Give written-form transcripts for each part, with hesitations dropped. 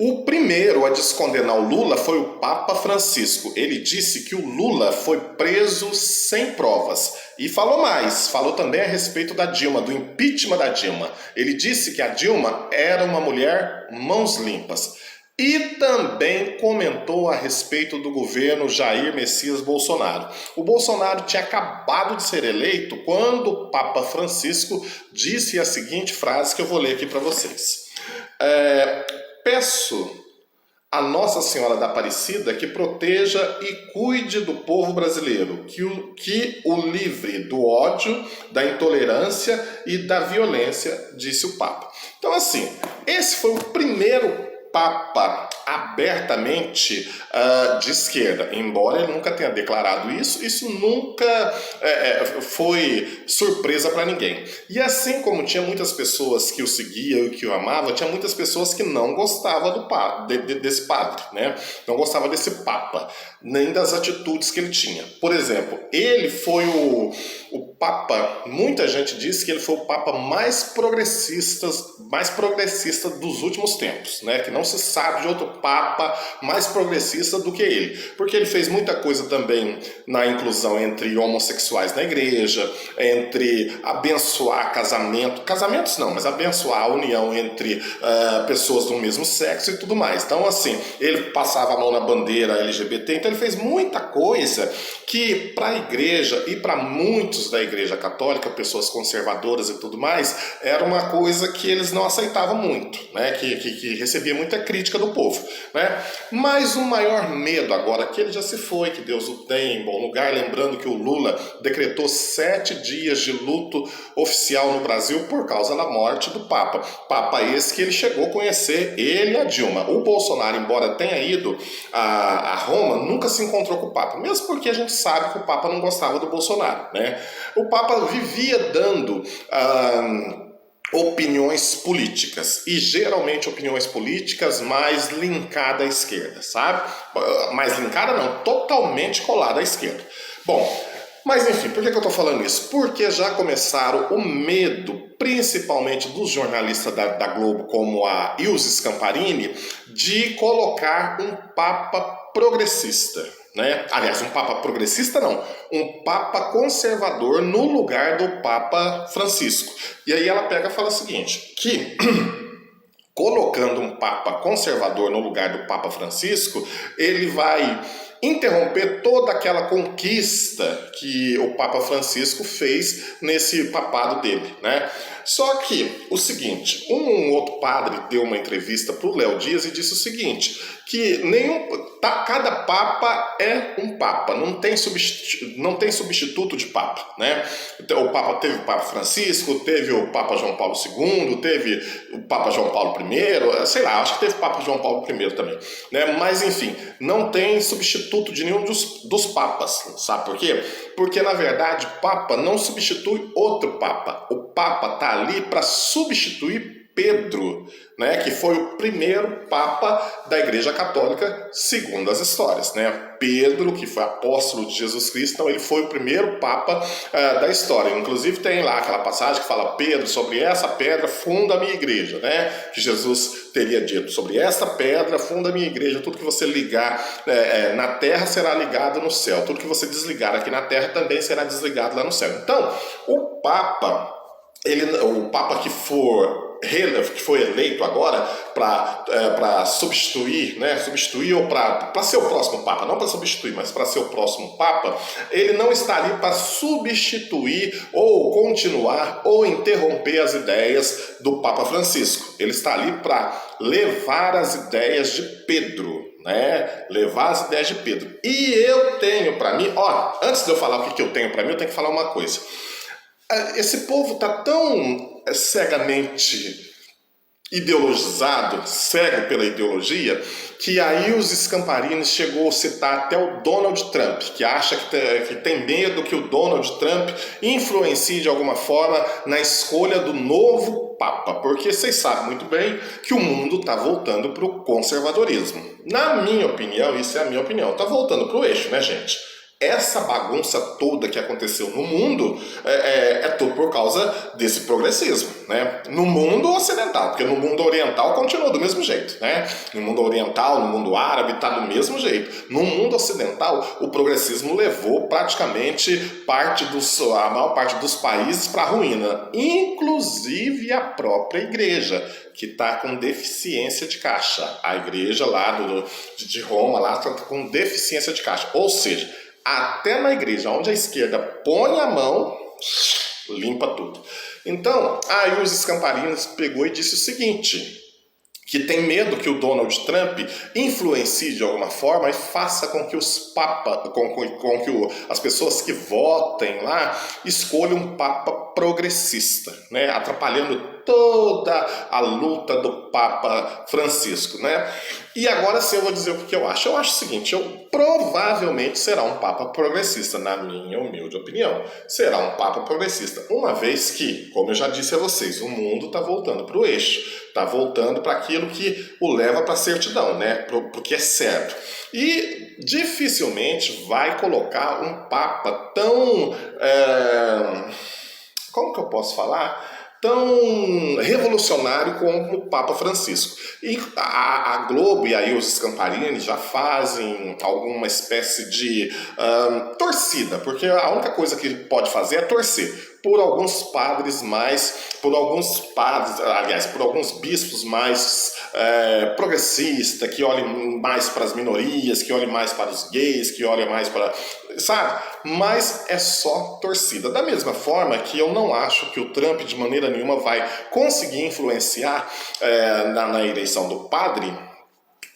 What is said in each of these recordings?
O primeiro a descondenar o Lula foi o Papa Francisco. Ele disse que o Lula foi preso sem provas. E falou mais, falou também a respeito da Dilma, do impeachment da Dilma. Ele disse que a Dilma era uma mulher mãos limpas. E também comentou a respeito do governo Jair Messias Bolsonaro. O Bolsonaro tinha acabado de ser eleito quando o Papa Francisco disse a seguinte frase que eu vou ler aqui para vocês. Peço a Nossa Senhora da Aparecida que proteja e cuide do povo brasileiro, que o livre do ódio, da intolerância e da violência, disse o Papa. Então, assim, esse foi o primeiro Papa abertamente de esquerda, embora ele nunca tenha declarado isso nunca foi surpresa para ninguém. E assim como tinha muitas pessoas que o seguiam e que o amavam, tinha muitas pessoas que não gostavam desse padre, né? Não gostava desse Papa, nem das atitudes que ele tinha. Por exemplo, ele foi o Papa, muita gente diz que ele foi o Papa mais progressista dos últimos tempos, né? Que não se sabe de outro Papa mais progressista do que ele, porque ele fez muita coisa também na inclusão entre homossexuais na igreja, entre abençoar casamentos não, mas abençoar a união entre pessoas do mesmo sexo e tudo mais. Então, assim, ele passava a mão na bandeira LGBT, então ele fez muita coisa que para a igreja e para muitos da igreja católica, pessoas conservadoras e tudo mais, era uma coisa que eles não aceitavam muito, né? Que recebia muita crítica do povo, né? Mas o maior medo agora, que ele já se foi, que Deus o tem em bom lugar, lembrando que o Lula decretou 7 dias de luto oficial no Brasil por causa da morte do Papa. Papa esse que ele chegou a conhecer, ele e a Dilma. O Bolsonaro, embora tenha ido a Roma, nunca se encontrou com o Papa, mesmo porque a gente sabe que o Papa não gostava do Bolsonaro, né? O Papa vivia dando opiniões políticas, e geralmente opiniões políticas mais linkadas à esquerda, sabe? Mais linkada não, totalmente colada à esquerda. Bom, mas enfim, por que eu tô falando isso? Porque já começaram o medo, principalmente dos jornalistas da Globo, como a Ilse Scamparini, de colocar um Papa progressista, né? Aliás, um Papa progressista não, um Papa conservador no lugar do Papa Francisco. E aí ela pega e fala o seguinte, que colocando um Papa conservador no lugar do Papa Francisco, ele vai interromper toda aquela conquista que o Papa Francisco fez nesse papado dele, né? Só que, o seguinte, um outro padre deu uma entrevista para o Léo Dias e disse o seguinte, que cada Papa é um Papa, não tem substituto de Papa, né? Então, o Papa teve o Papa Francisco, teve o Papa João Paulo II, teve o Papa João Paulo I, sei lá, acho que teve o Papa João Paulo I também, né? Mas enfim, não tem substituto de nenhum dos papas, sabe por quê? Porque na verdade Papa não substitui outro Papa, o Papa está ali para substituir Pedro, né, que foi o primeiro Papa da Igreja Católica, segundo as histórias, né? Pedro, que foi apóstolo de Jesus Cristo, então ele foi o primeiro Papa da história. Inclusive tem lá aquela passagem que fala, Pedro, sobre essa pedra funda a minha igreja, né? Que Jesus teria dito, sobre esta pedra funda a minha igreja, tudo que você ligar na terra será ligado no céu, tudo que você desligar aqui na terra também será desligado lá no céu. Então, o Papa que foi eleito agora para substituir, né? Substituir ou para ser o próximo Papa, não para substituir, mas para ser o próximo Papa, ele não está ali para substituir ou continuar ou interromper as ideias do Papa Francisco. Ele está ali para levar as ideias de Pedro, né? Levar as ideias de Pedro. E eu tenho para mim, antes de eu falar o que eu tenho para mim, eu tenho que falar uma coisa. Esse povo está tão cegamente ideologizado, cego pela ideologia, que aí os Scamparini chegou a citar até o Donald Trump, que acha que tem medo que o Donald Trump influencie de alguma forma na escolha do novo Papa, porque vocês sabem muito bem que o mundo está voltando para o conservadorismo. Na minha opinião, isso é a minha opinião, está voltando para o eixo, né, gente? Essa bagunça toda que aconteceu no mundo é tudo por causa desse progressismo, né? No mundo ocidental, porque no mundo oriental continua do mesmo jeito, né? No mundo oriental, no mundo árabe, tá do mesmo jeito. No mundo ocidental, o progressismo levou praticamente a maior parte dos países para a ruína, inclusive a própria igreja, que está com deficiência de caixa. A igreja lá de Roma lá está com deficiência de caixa, ou seja, até na igreja onde a esquerda põe a mão, limpa tudo. Então, aí os Scamparini pegou e disse o seguinte, que tem medo que o Donald Trump influencie de alguma forma e faça com que as pessoas que votem lá escolham um papa progressista, né? Atrapalhando toda a luta do Papa Francisco, né? E agora sim eu vou dizer o que eu acho. Eu acho o seguinte, provavelmente será um Papa progressista, na minha humilde opinião. Será um Papa progressista, uma vez que, como eu já disse a vocês, o mundo está voltando para o eixo, está voltando para aquilo que o leva para a certidão, né? Para o que é certo. E dificilmente vai colocar um Papa tão... como que eu posso falar? Tão revolucionário como o Papa Francisco. E a Globo e aí os Scamparini já fazem alguma espécie de torcida, porque a única coisa que pode fazer é torcer por alguns bispos mais progressistas, que olhem mais para as minorias, que olhem mais para os gays, que olhem mais para... sabe? Mas é só torcida. Da mesma forma que eu não acho que o Trump de maneira nenhuma vai conseguir influenciar na eleição do padre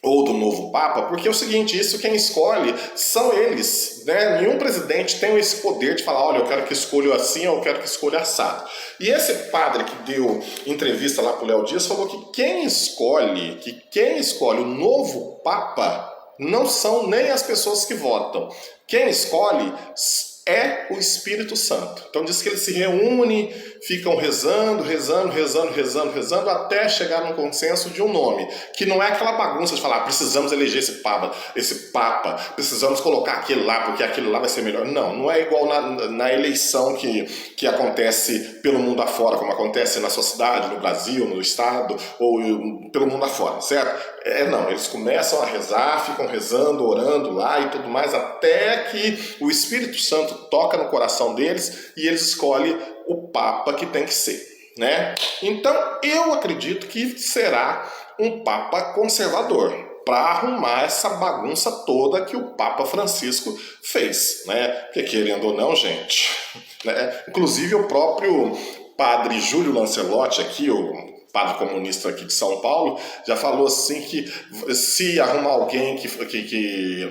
ou do novo Papa, porque é o seguinte, isso quem escolhe são eles, né? Nenhum presidente tem esse poder de falar, olha, eu quero que escolha assim ou eu quero que escolha assado. E esse padre que deu entrevista lá pro Léo Dias falou que quem escolhe o novo Papa não são nem as pessoas que votam. Quem escolhe é o Espírito Santo. Então diz que eles se reúnem, ficam rezando, até chegar num consenso de um nome, que não é aquela bagunça de falar, precisamos eleger esse Papa, precisamos colocar aquele lá, porque aquele lá vai ser melhor. Não é igual na eleição que acontece pelo mundo afora, como acontece na sua cidade, no Brasil, no estado, ou pelo mundo afora, certo? Não, eles começam a rezar, ficam rezando, orando lá e tudo mais, até que o Espírito Santo toca no coração deles e eles escolhem o Papa que tem que ser, né? Então, eu acredito que será um Papa conservador, para arrumar essa bagunça toda que o Papa Francisco fez, né? Porque querendo ou não, gente, né? Inclusive o próprio padre Júlio Lancelotti aqui, o padre comunista aqui de São Paulo, já falou assim que se arrumar alguém que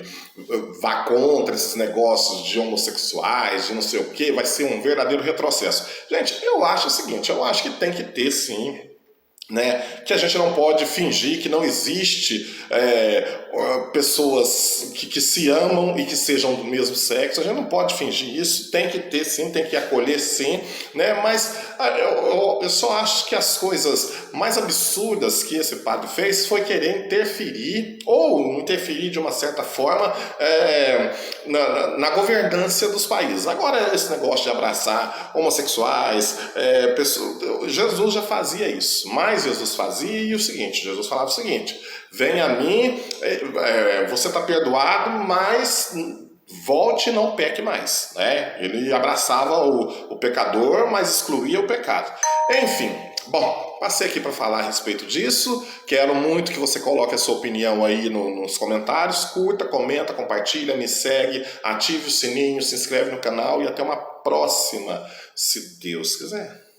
vá contra esses negócios de homossexuais, de não sei o que, vai ser um verdadeiro retrocesso. Gente, eu acho o seguinte, eu acho que tem que ter sim, né, que a gente não pode fingir que não existe pessoas que se amam e que sejam do mesmo sexo. A gente não pode fingir isso, tem que ter sim, tem que acolher sim, né? Mas eu só acho que as coisas mais absurdas que esse padre fez foi querer interferir de uma certa forma na governança dos países. Agora esse negócio de abraçar homossexuais, Jesus já fazia isso, mas Jesus fazia e o seguinte, Jesus falava o seguinte, vem a mim, você está perdoado, mas volte e não peque mais, né? Ele abraçava o pecador, mas excluía o pecado. Enfim, bom, passei aqui para falar a respeito disso, quero muito que você coloque a sua opinião aí nos comentários, curta, comenta, compartilha, me segue, ative o sininho, se inscreve no canal e até uma próxima, se Deus quiser.